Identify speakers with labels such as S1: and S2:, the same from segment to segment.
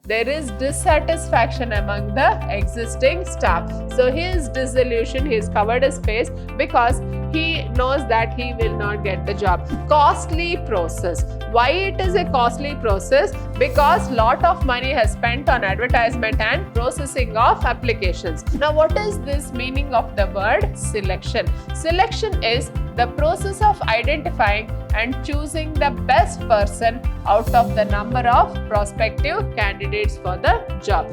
S1: there is dissatisfaction among the existing staff. So he is disillusioned, he has covered his face because he knows that he will not get the job. Costly process. Why it is a costly process? Because lot of money has spent on advertisement and processing of applications. Now what is this meaning of the word selection? Selection is the process of identifying and choosing the best person out of the number of prospective candidates for the job.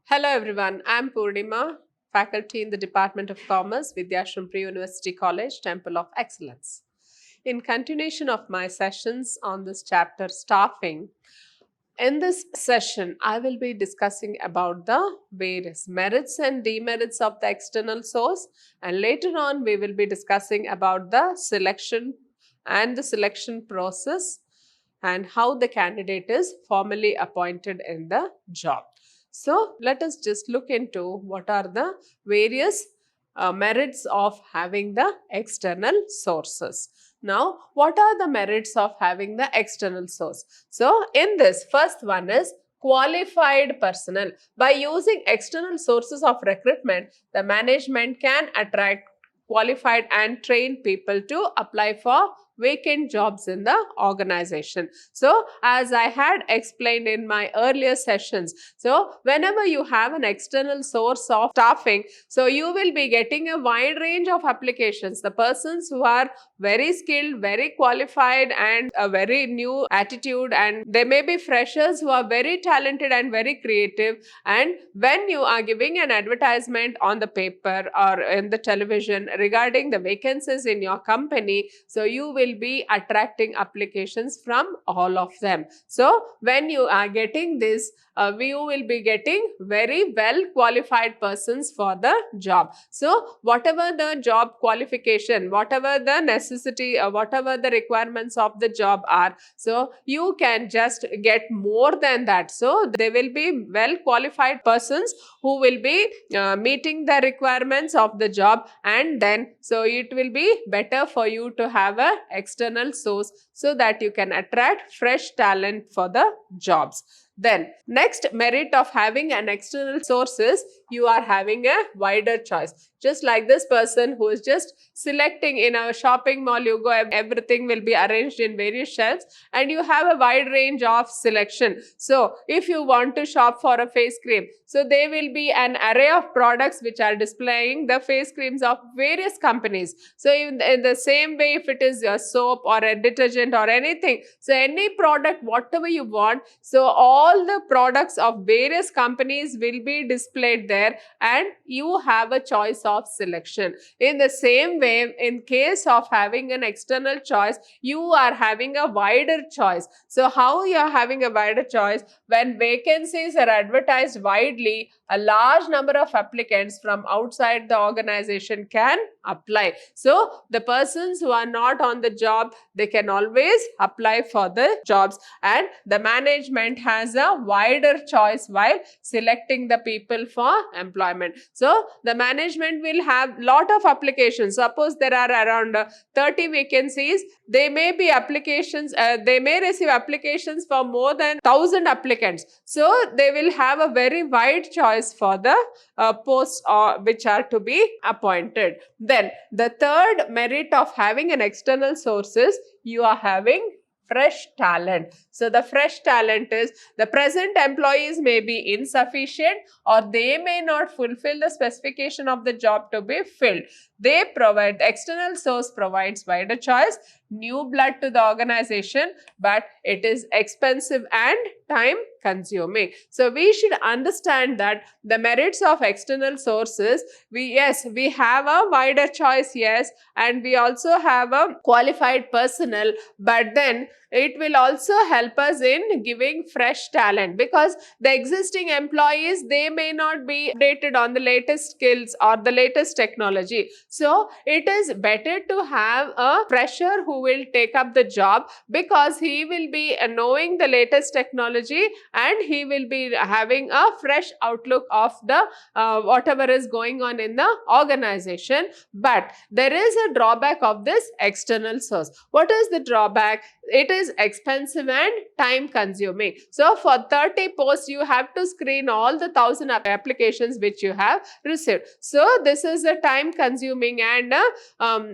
S1: Hello everyone, I am Purnima, faculty in the Department of Commerce, Vidhyaashram Pre-University College, Temple of Excellence. In continuation of my sessions on this chapter, staffing, in this session, I will be discussing about the various merits and demerits of the external source, and later on we will be discussing about the selection and the selection process and how the candidate is formally appointed in the job. So let us just look into what are the various merits of having the external sources. Now, what are the merits of having the external source? So, in this, first one is qualified personnel. By using external sources of recruitment, the management can attract qualified and trained people to apply for vacant jobs in the organization. So, as I had explained in my earlier sessions, so whenever you have an external source of staffing, so you will be getting a wide range of applications. The persons who are very skilled, very qualified and a very new attitude, and there may be freshers who are very talented and very creative, and when you are giving an advertisement on the paper or in the television regarding the vacancies in your company, so you will be attracting applications from all of them. So when you are getting this, you will be getting very well qualified persons for the job. So whatever the job qualification, whatever the necessity, whatever the requirements of the job are, so you can just get more than that. So there will be well qualified persons who will be meeting the requirements of the job, and then so it will be better for you to have a external source so that you can attract fresh talent for the jobs. Then next merit of having an external source is you are having a wider choice. Just like this person who is just selecting in a shopping mall, you go, everything will be arranged in various shelves and you have a wide range of selection. So if you want to shop for a face cream, so there will be an array of products which are displaying the face creams of various companies. So in the same way, if it is a soap or a detergent or anything, so any product, whatever you want, so all the products of various companies will be displayed there and you have a choice of selection. In the same way, in case of having an external choice, you are having a wider choice. So how you are having a wider choice? When vacancies are advertised widely, a large number of applicants from outside the organization can apply. So the persons who are not on the job, they can always apply for the jobs, and the management has a wider choice while selecting the people for employment. So the management will have lot of applications. Suppose there are around 30 vacancies, they may be applications, they may receive applications for more than 1,000 applicants. So they will have a very wide choice for the posts which are to be appointed. Then the third merit of having an external source is you are having fresh talent. So the fresh talent is the present employees may be insufficient or they may not fulfill the specification of the job to be filled. They provide, the external source provides wider choice, new blood to the organization, but it is expensive and time consuming. So we should understand that the merits of external sources, we have a wider choice, yes, and we also have a qualified personnel, but then it will also help us in giving fresh talent, because the existing employees, they may not be updated on the latest skills or the latest technology. So it is better to have a fresher who will take up the job, because he will be knowing the latest technology and he will be having a fresh outlook of the whatever is going on in the organization. But there is a drawback of this external source. What is the drawback? It is expensive and time consuming. So for 30 posts, you have to screen all the 1,000 applications which you have received. So this is a time consuming and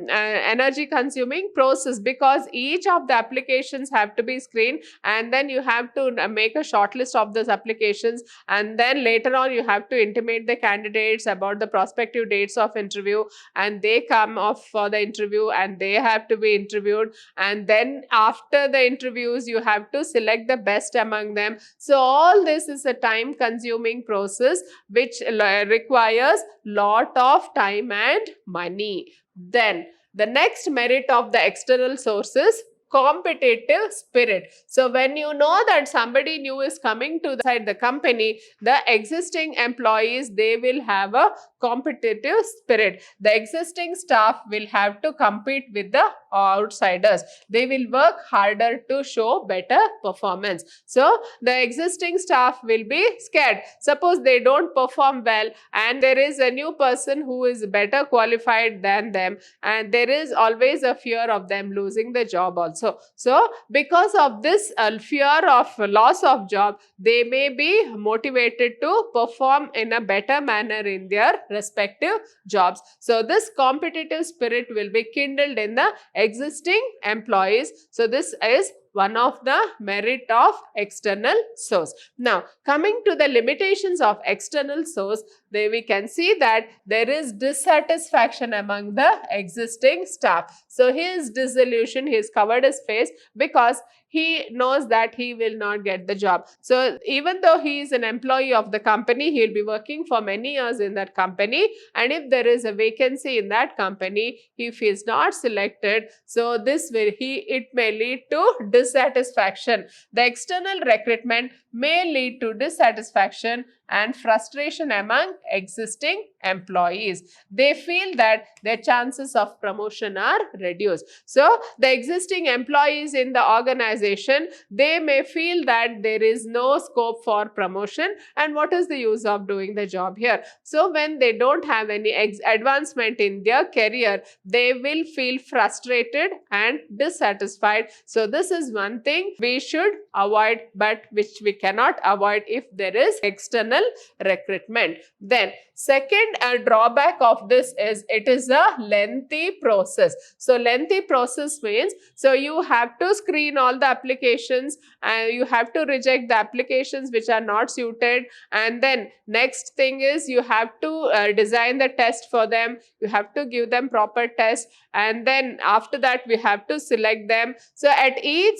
S1: energy consuming process, because each of the applications have to be screened, and then you have to make a short list of those applications, and then later on you have to intimate the candidates about the prospective dates of interview, and they come off for the interview and they have to be interviewed, and then after the interviews you have to select the best among them. So all this is a time consuming process which requires lot of time and money. Then the next merit of the external sources, competitive spirit. So when you know that somebody new is coming to inside the company, the existing employees, they will have a competitive spirit. The existing staff will have to compete with the outsiders. They will work harder to show better performance. So the existing staff will be scared. Suppose they don't perform well and there is a new person who is better qualified than them, and there is always a fear of them losing the job also. So because of this fear of loss of job, they may be motivated to perform in a better manner in their respective jobs. So this competitive spirit will be kindled in the existing employees. So this is one of the merit of external source. Now, coming to the limitations of external source, there we can see that there is dissatisfaction among the existing staff. So he is disillusioned, he has covered his face because he knows that he will not get the job. So even though he is an employee of the company, he will be working for many years in that company, and if there is a vacancy in that company, if he is not selected, so this will it may lead to dissatisfaction. The external recruitment may lead to dissatisfaction and frustration among existing employees. They feel that their chances of promotion are reduced. So the existing employees in the organization, they may feel that there is no scope for promotion, and what is the use of doing the job here? So when they don't have any advancement in their career, they will feel frustrated and dissatisfied. So this is one thing we should avoid, but which we cannot avoid if there is external recruitment. Then second drawback of this is it is a lengthy process. So lengthy process means, so you have to screen all the applications and you have to reject the applications which are not suited, and then next thing is you have to design the test for them, you have to give them proper test, and then after that we have to select them. So at each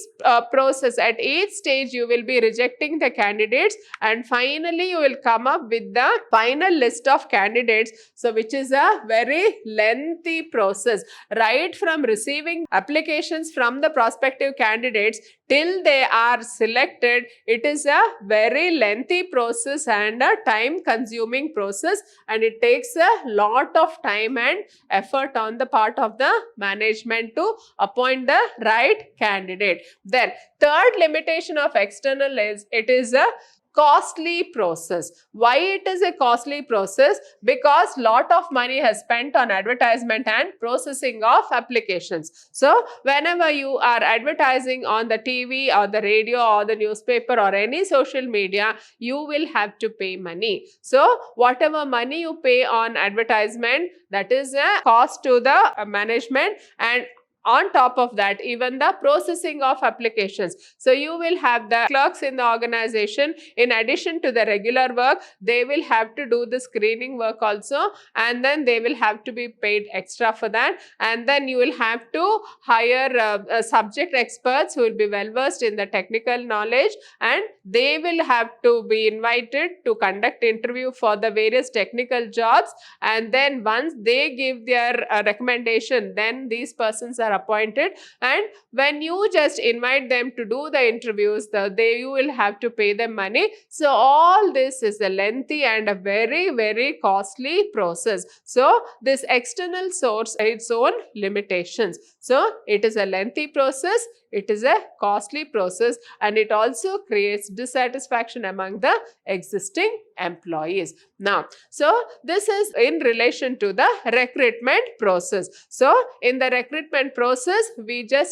S1: process, at each stage, you will be rejecting the candidates, and finally you will come up with the final list of candidates. So which is a very lengthy process. Right from receiving applications from the prospective candidates till they are selected, it is a very lengthy process and a time consuming process, and it takes a lot of time and effort on the part of the management to appoint the right candidate. Then third limitation of external is it is a costly process. Why it is a costly process? Because lot of money has spent on advertisement and processing of applications. So whenever you are advertising on the TV or the radio or the newspaper or any social media, you will have to pay money. So whatever money you pay on advertisement, that is a cost to the management, and on top of that, even the processing of applications. So you will have the clerks in the organization. In addition to the regular work, they will have to do the screening work also, and then they will have to be paid extra for that. And then you will have to hire subject experts who will be well versed in the technical knowledge, and they will have to be invited to conduct interview for the various technical jobs. And then once they give their recommendation, then these persons are appointed, and when you just invite them to do the interviews, you will have to pay them money. So all this is a lengthy and a very, very costly process. So this external source has its own limitations. So it is a lengthy process, it is a costly process, and it also creates dissatisfaction among the existing employees. Now, so this is in relation to the recruitment process. So in the recruitment process,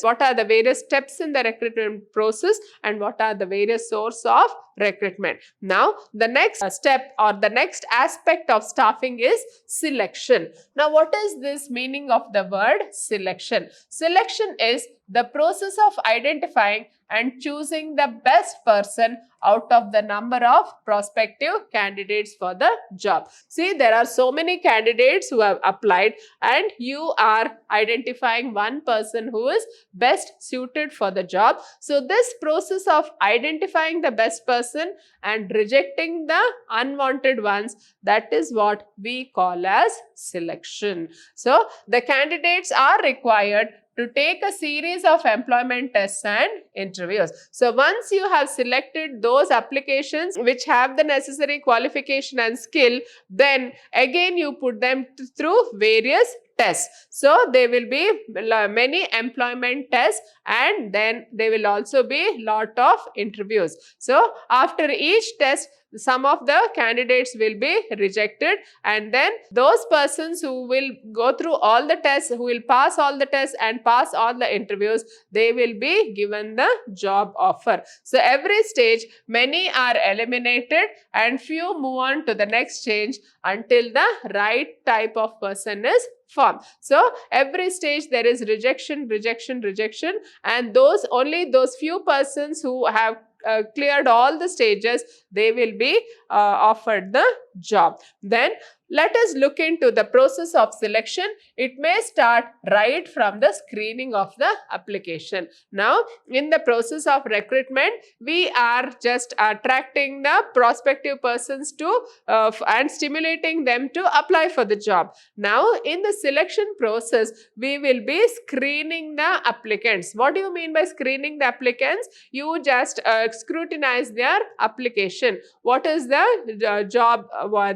S1: what are the various steps in the recruitment process and what are the various sources of recruitment. Now, the next step or the next aspect of staffing is selection. Now, what is this meaning of the word selection? Selection is the process of identifying and choosing the best person out of the number of prospective candidates for the job. See, there are so many candidates who have applied, and you are identifying one person who is best suited for the job. So this process of identifying the best person and rejecting the unwanted ones, that is what we call as selection. So the candidates are required to take a series of employment tests and interviews. So once you have selected those applications which have the necessary qualification and skill, then again you put them through various tests. So there will be many employment tests, and then there will also be lot of interviews. So after each test, some of the candidates will be rejected, and then those persons who will go through all the tests, who will pass all the tests and pass all the interviews, they will be given the job offer. So every stage, many are eliminated and few move on to the next stage until the right type of person is formed. So every stage there is rejection, and only those few persons who have cleared all the stages, they will be offered the job. Then let us look into the process of selection. It may start right from the screening of the application. Now, in the process of recruitment, we are just attracting the prospective persons to and stimulating them to apply for the job. Now, in the selection process, we will be screening the applicants. What do you mean by screening the applicants? You just scrutinize their application. What is the job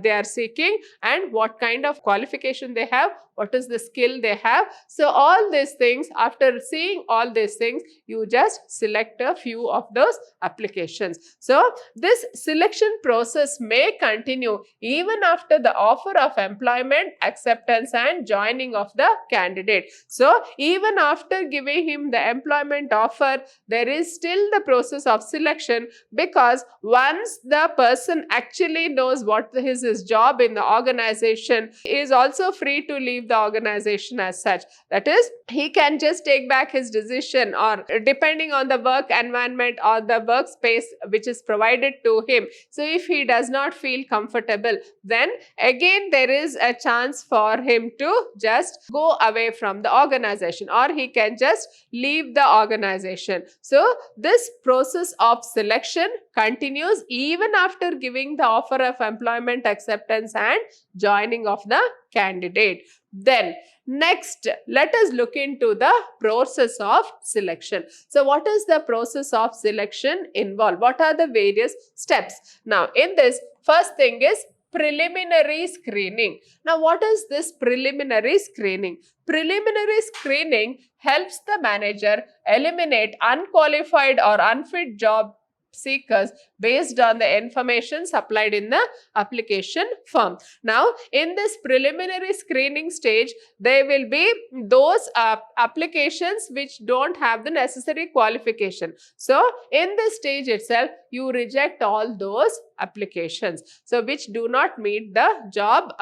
S1: they are seeking, and what kind of qualification they have, what is the skill they have. So all these things, after seeing all these things, you just select a few of those applications. So this selection process may continue even after the offer of employment, acceptance and joining of the candidate. So even after giving him the employment offer, there is still the process of selection, because once the person actually knows what is his job in the organization, he is also free to leave the organization as such. That is, he can just take back his decision, or depending on the work environment or the workspace which is provided to him. So if he does not feel comfortable, then again there is a chance for him to just go away from the organization, or he can just leave the organization. So this process of selection continues even after giving the offer of employment, acceptance and joining of the candidate. Then next, let us look into the process of selection. So what is the process of selection involved? What are the various steps? Now in this, first thing is preliminary screening. Now what is this preliminary screening? Preliminary screening helps the manager eliminate unqualified or unfit job seekers based on the information supplied in the application form. Now, in this preliminary screening stage, there will be those applications which don't have the necessary qualification. So, in this stage itself, you reject all those applications, so which do not meet the job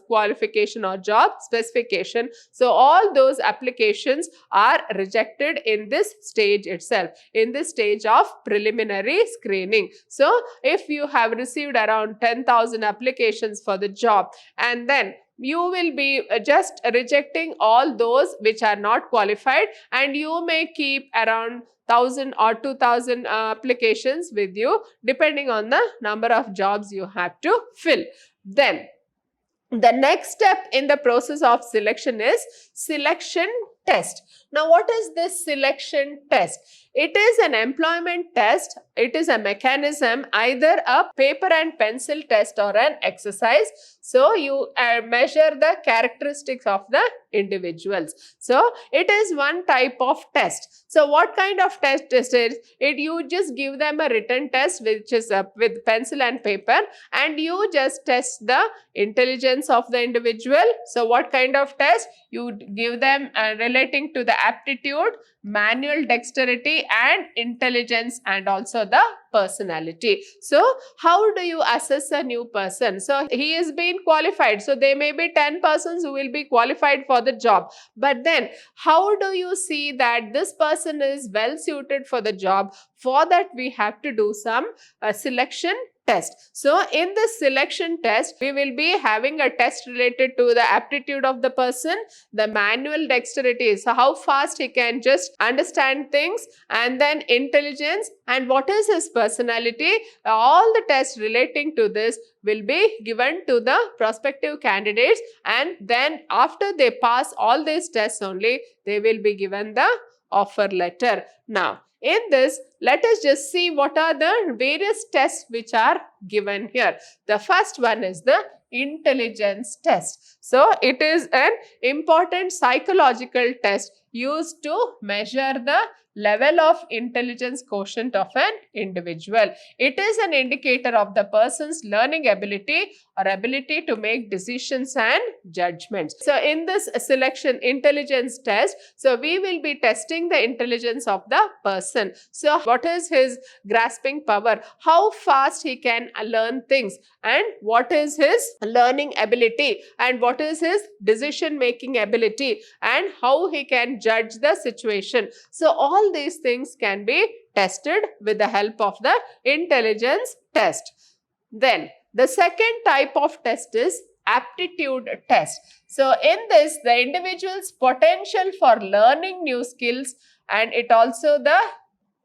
S1: qualification or job specification. So all those applications are rejected in this stage itself, in this stage of preliminary screening. So if you have received around 10,000 applications for the job, and then you will be just rejecting all those which are not qualified, and you may keep around 1,000 or 2,000 applications with you, depending on the number of jobs you have to fill. Then the next step in the process of selection is selection test. Now, what is this selection test? It is an employment test. It is a mechanism, either a paper and pencil test or an exercise. So, you measure the characteristics of the individuals. So, it is one type of test. So, what kind of test is it? You just give them a written test, which is with pencil and paper, and you just test the intelligence of the individual. So, what kind of test? You give them relating to the aptitude, manual dexterity and intelligence, and also the personality. So, how do you assess a new person? So, he is being qualified. So, there may be 10 persons who will be qualified for the job. But then, how do you see that this person is well suited for the job? For that, we have to do some selection test. So, in this selection test, we will be having a test related to the aptitude of the person, the manual dexterity, so how fast he can just understand things, and then intelligence, and what is his personality. All the tests relating to this will be given to the prospective candidates, and then after they pass all these tests only, they will be given the offer letter. Now, in this, let us just see what are the various tests which are given here. The first one is the intelligence test. So, it is an important psychological test used to measure the level of intelligence quotient of an individual. It is an indicator of the person's learning ability or ability to make decisions and judgments. So, in this selection intelligence test, so we will be testing the intelligence of the person. So, what is his grasping power? How fast he can learn things, and what is his learning ability, and what is his decision making ability, and how he can judge the situation. So, all these things can be tested with the help of the intelligence test. Then, the second type of test is aptitude test. So, in this, the individual's potential for learning new skills, and it also the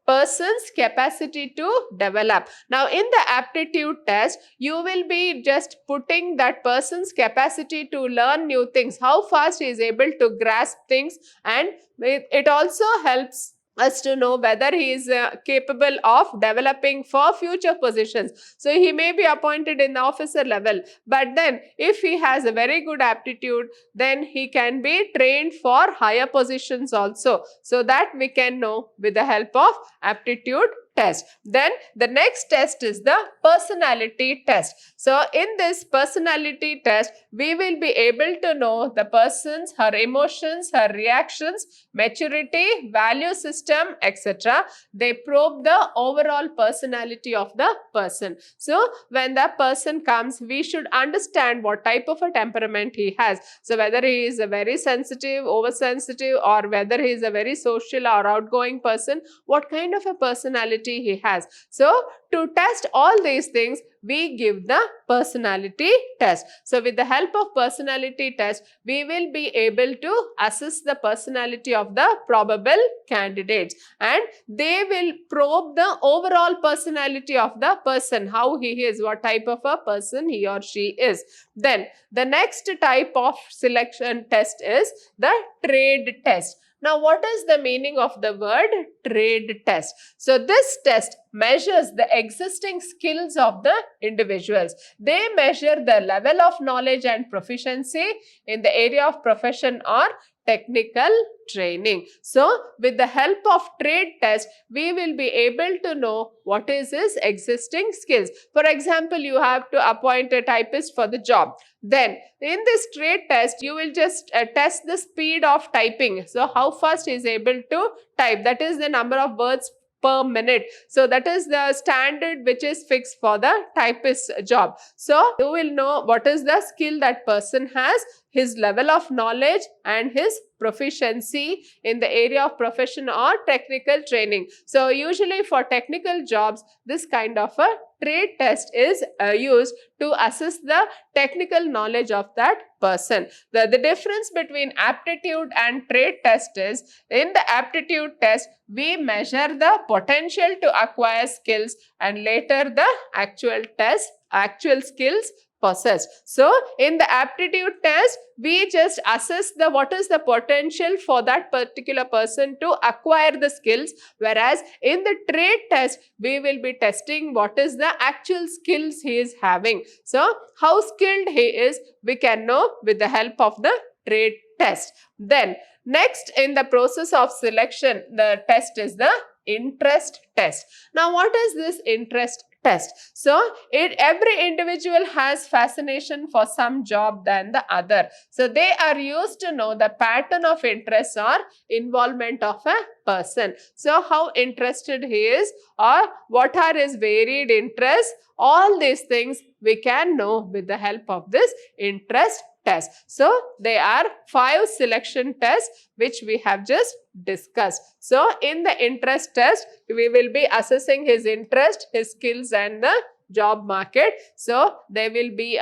S1: person's capacity to develop. Now, in the aptitude test, you will be just putting that person's capacity to learn new things, how fast he is able to grasp things, and it also helps us to know whether he is capable of developing for future positions. So, he may be appointed in the officer level, but then if he has a very good aptitude, then he can be trained for higher positions also. So, that we can know with the help of aptitude test. Then the next test is the personality test. So, in this personality test, we will be able to know the person's, her emotions, her reactions, maturity, value system, etc. They probe the overall personality of the person. So, when the person comes, we should understand what type of a temperament he has. So, whether he is a very sensitive, oversensitive, or whether he is a very social or outgoing person, what kind of a personality he has. So, to test all these things, we give the personality test. So, with the help of personality test, we will be able to assess the personality of the probable candidates, and they will probe the overall personality of the person, how he is, what type of a person he or she is. Then, the next type of selection test is the trade test. Now, what is the meaning of the word trade test? So, this test measures the existing skills of the individuals. They measure the level of knowledge and proficiency in the area of profession or technical training. So, with the help of trade test, we will be able to know what is his existing skills. For example, you have to appoint a typist for the job. Then, in this trade test, you will just test the speed of typing. So, how fast he is able to type. That is the number of words per minute. So, that is the standard which is fixed for the typist job. So, you will know what is the skill that person has, his level of knowledge, and his proficiency in the area of profession or technical training. So, usually for technical jobs, this kind of a trade test is used to assess the technical knowledge of that person. The difference between aptitude and trade test is, in the aptitude test, we measure the potential to acquire skills, and later the actual skills possessed. So in the aptitude test, we just assess what is the potential for that particular person to acquire the skills, whereas in the trade test, we will be testing what is the actual skills he is having. So how skilled he is, we can know with the help of the trade test. Then next in the process of selection, the test is the interest test. Now what is this interest test? So every individual has fascination for some job than the other. So they are used to know the pattern of interest or involvement of a person. So how interested he is or what are his varied interests, all these things we can know with the help of this interest test. So there are 5 selection tests which we have just discussed. So in the interest test, we will be assessing his interest, his skills and the job market. So there will be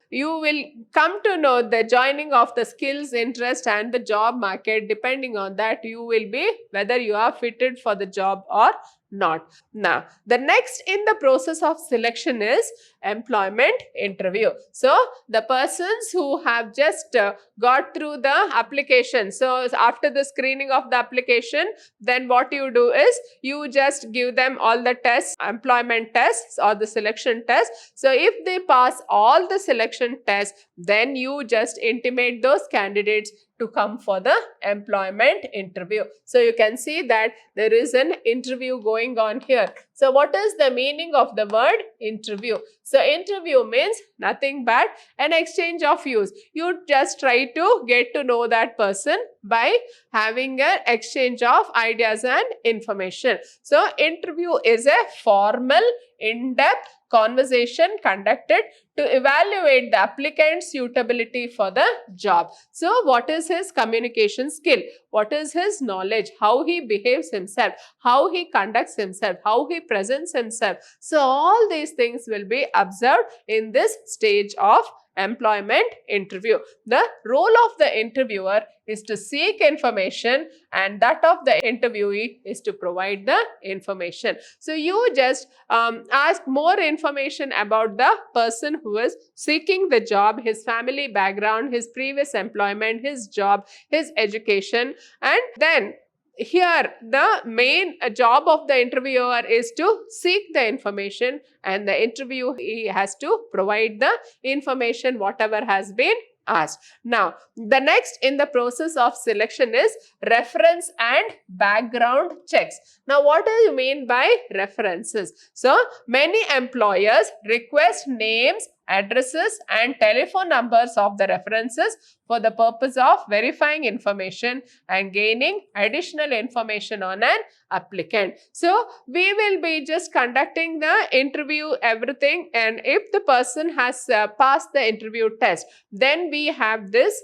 S1: you will come to know the joining of the skills, interest and the job market. Depending on that, you will be whether you are fitted for the job or not. Now, the next in the process of selection is employment interview. So, the persons who have just got through the application. So, after the screening of the application, then what you do is you just give them all the tests, employment tests or the selection tests. So, if they pass all the selection tests, then you just intimate those candidates to come for the employment interview. So you can see that there is an interview going on here. So what is the meaning of the word interview? So interview means nothing but an exchange of views. You just try to get to know that person by having an exchange of ideas and information. So interview is a formal, in-depth conversation conducted to evaluate the applicant's suitability for the job. So what is his communication skill? What is his knowledge? How he behaves himself? How he conducts himself? How he presents himself? So all these things will be observed in this stage of employment interview. The role of the interviewer is to seek information and that of the interviewee is to provide the information. So you just ask more information about the person who is seeking the job, his family background, his previous employment, his job, his education, and then here the main job of the interviewer is to seek the information and the interviewee has to provide the information whatever has been asked. Now, the next in the process of selection is reference and background checks. Now, what do you mean by references? So, many employers request names, addresses and telephone numbers of the references for the purpose of verifying information and gaining additional information on an applicant. So, we will be just conducting the interview, everything, and if the person has passed the interview test, then we have this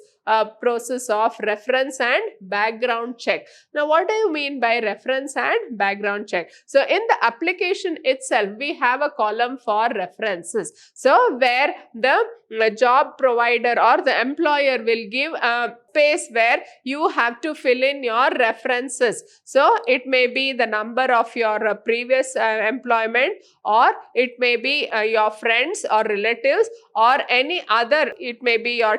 S1: process of reference and background check. Now, what do you mean by reference and background check? So, in the application itself, we have a column for references. So, where the job provider or the employer will give a space where you have to fill in your references. So, it may be the number of your previous employment, or it may be your friends or relatives, or any other, it may be your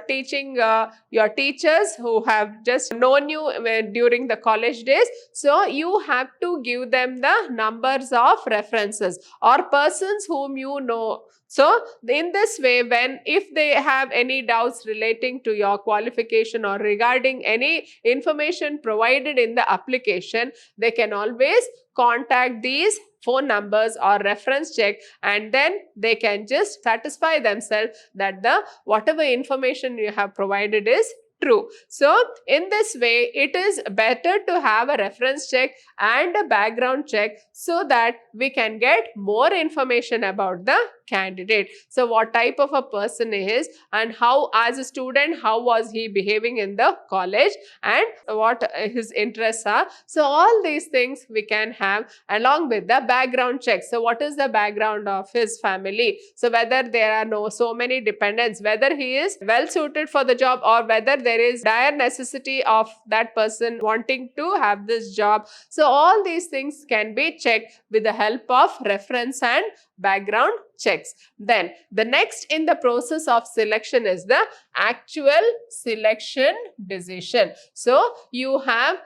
S1: your teachers who have just known you during the college days. So, you have to give them the numbers of references or persons whom you know. So, in this way, if they have any doubts relating to your qualification or regarding any information provided in the application, they can always contact these phone numbers or reference check, and then they can just satisfy themselves that whatever information you have provided is true. So, in this way, it is better to have a reference check and a background check so that we can get more information about the candidate. So, what type of a person he is and how, as a student, how was he behaving in the college and what his interests are. So, all these things we can have along with the background check. So, what is the background of his family? So, whether there are so many dependents, whether he is well suited for the job or whether there is dire necessity of that person wanting to have this job. So, all these things can be checked with the help of reference and background checks. Then the next in the process of selection is the actual selection decision. So you have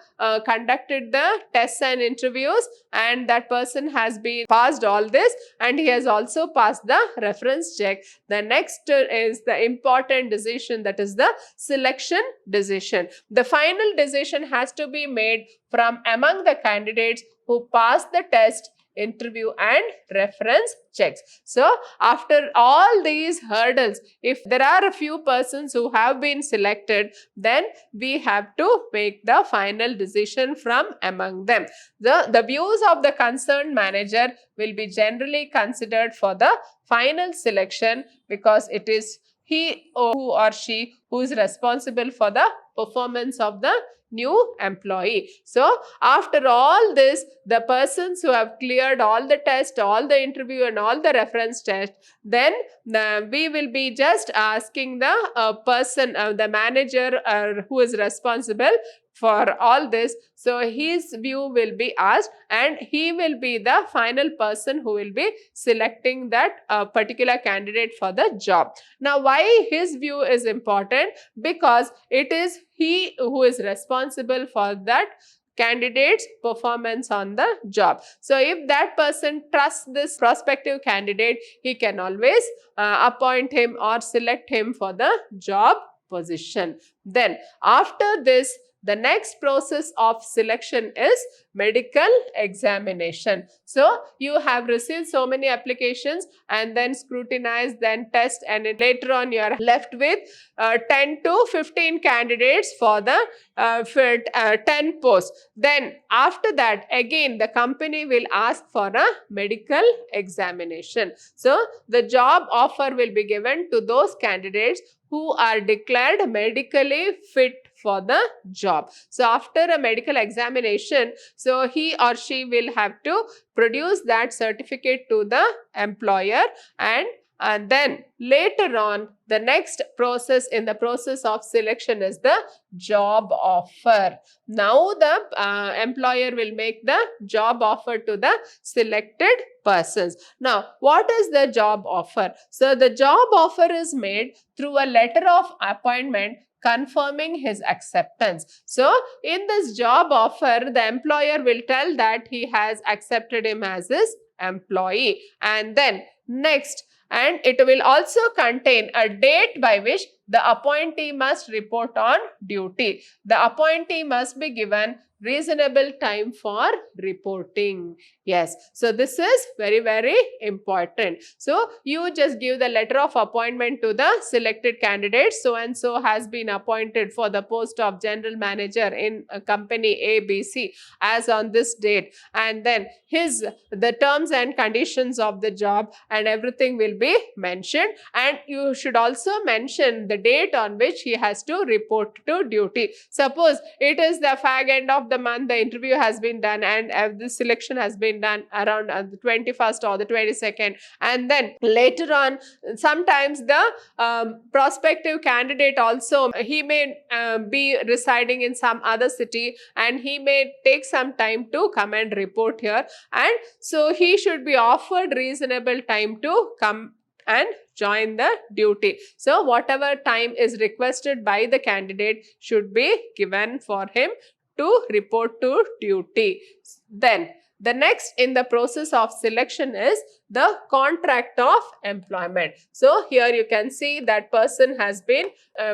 S1: conducted the tests and interviews, and that person has been passed all this, and he has also passed the reference check. The next is the important decision, that is the selection decision. The final decision has to be made from among the candidates who passed the test, interview and reference checks. So after all these hurdles, if there are a few persons who have been selected, then we have to make the final decision from among them. The views of the concerned manager will be generally considered for the final selection, because it is he or she who is responsible for the performance of the new employee. So after all this, the persons who have cleared all the tests, all the interview and all the reference test, then we will be just asking the person, the manager who is responsible for all this. So his view will be asked, and he will be the final person who will be selecting that particular candidate for the job. Now, why his view is important? Because it is he who is responsible for that candidate's performance on the job. So if that person trusts this prospective candidate, he can always appoint him or select him for the job position. Then after this, the next process of selection is medical examination. So you have received so many applications and then scrutinize, then test, and later on you are left with 10 to 15 candidates for the 10 posts. Then after that, again the company will ask for a medical examination. So the job offer will be given to those candidates who are declared medically fit for the job. So after a medical examination, so he or she will have to produce that certificate to the employer, and then later on, the next process in the process of selection is the job offer. Now the employer will make the job offer to the selected persons. Now, what is the job offer? So the job offer is made through a letter of appointment confirming his acceptance. So in this job offer, the employer will tell that he has accepted him as his employee. And then next, and it will also contain a date by which the appointee must report on duty. The appointee must be given reasonable time for reporting. Yes, so this is very, very important. So you just give the letter of appointment to the selected candidate. So and so has been appointed for the post of general manager in a company ABC as on this date, and then the terms and conditions of the job and everything will be mentioned, and you should also mention the date on which he has to report to duty. Suppose it is the fag end of the month, the interview has been done, and the selection has been done around the 21st or the 22nd, and then later on, sometimes the prospective candidate also, he may be residing in some other city, and he may take some time to come and report here, and so he should be offered reasonable time to come and join the duty. So whatever time is requested by the candidate should be given for him to report to duty. Then the next in the process of selection is the contract of employment. So here you can see that person has been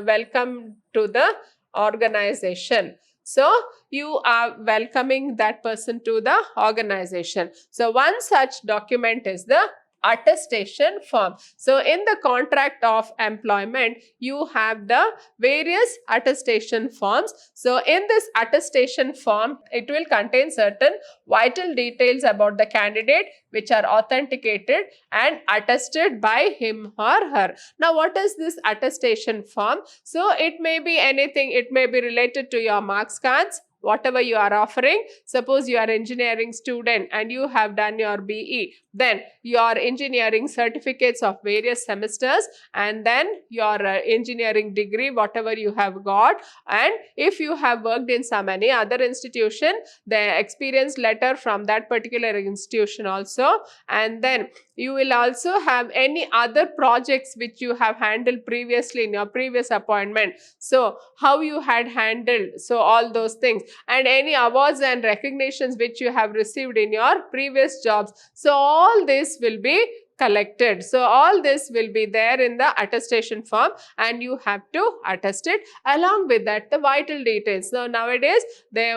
S1: welcomed to the organization. So you are welcoming that person to the organization. So one such document is the attestation form. So in the contract of employment, you have the various attestation forms. So in this attestation form, it will contain certain vital details about the candidate which are authenticated and attested by him or her. Now, what is this attestation form? So it may be anything. It may be related to your marks cards, whatever you are offering. Suppose you are engineering student and you have done your BE, then your engineering certificates of various semesters, and then your engineering degree, whatever you have got, and if you have worked in any other institution, the experience letter from that particular institution also, and then you will also have any other projects which you have handled previously in your previous appointment. So how you had handled, so all those things, and any awards and recognitions which you have received in your previous jobs. So all this will be collected. So all this will be there in the attestation form, and you have to attest it. Along with that, the vital details. So nowadays,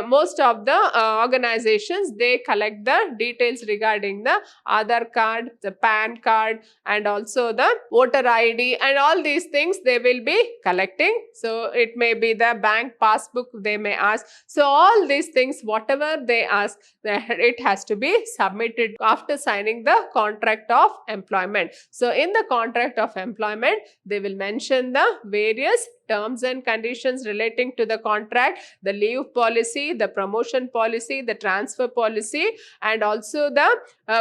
S1: most of the organizations, they collect the details regarding the Aadhaar card, the PAN card, and also the voter ID, and all these things they will be collecting. So it may be the bank passbook they may ask. So all these things, whatever they ask, it has to be submitted after signing the contract of employment. So in the contract of employment, they will mention the various terms and conditions relating to the contract, the leave policy, the promotion policy, the transfer policy, and also the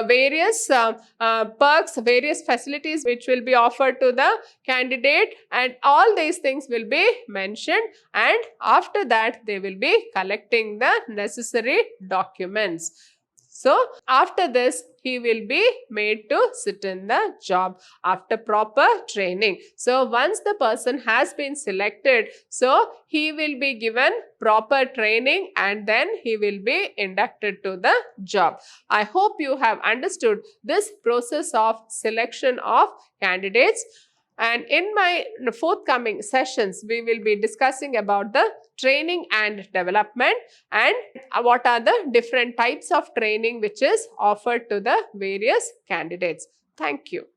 S1: various perks, various facilities which will be offered to the candidate, and all these things will be mentioned. And after that, they will be collecting the necessary documents. So after this, he will be made to sit in the job after proper training. So once the person has been selected, so he will be given proper training, and then he will be inducted to the job. I hope you have understood this process of selection of candidates. And in my forthcoming sessions, we will be discussing about the training and development, and what are the different types of training which is offered to the various candidates. Thank you.